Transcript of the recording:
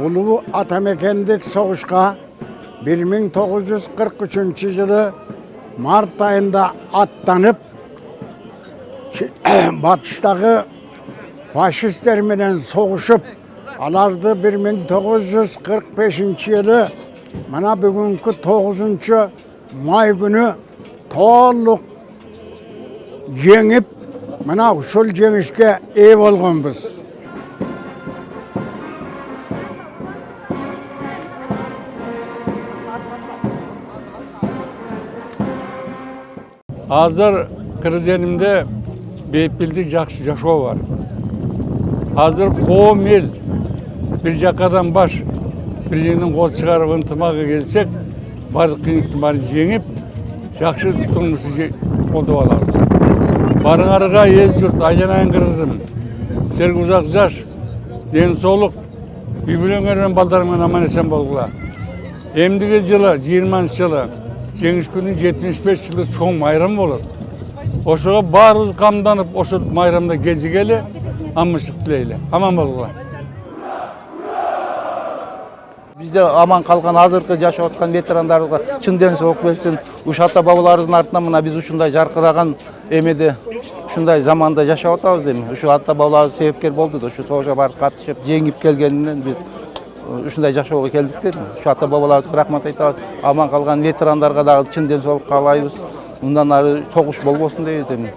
Ulu Atamekendік soğuşqa 1943 жылы Mart ayında atlanıp Batıştағы faşistlerмен soğuşup alardı 1945 yılı mana bugünkü 9. may günü to'liq jеңіп mana uşul jеңişke ие болғанбыз. Hazır Kırızelim'de beypildi жақсы жашоо var. Hazır qoğum el bir jakadan baş bir жерден қол шығарып ынтымағы келсек, барлық қиындықты бәрін жеңіп, жақсы тұрмысты қолдап аламыз. Барыңарға ел жұрт, айжанайын қырғызым, серік ұзақ жаш, денсаулық, үй-бүлеңермен балдарыңмен аман есен болғыла. Емдігі жылы, 20 жылы, жеңіс күні 75 жылы чоң майрам болады. Ошоға баарыбыз камданып, ошо майрамда кезигели, аманшылык тилейли. Аман болгула. Bizde aman kalkan hazırkı yaşap atkan veteranlarga çın densoğuk bersin. Uş ata babalarımızın артынан mına biz uşunday jarkıragan emede uşunday zamanda yaşap atabız deymi. Uşu ata babalar sebepker boldu da, uşu soğuşa barıp katışıp jеңип kelgeninden biz ушундай жашоого келдик дейм. Ушу ата бабаларыбызга рахмат айтабыз. Аман калган ветерандарга дагы чын денсаулык каалайбыз. Мындан ары согуш болбосун дейбиз дейм.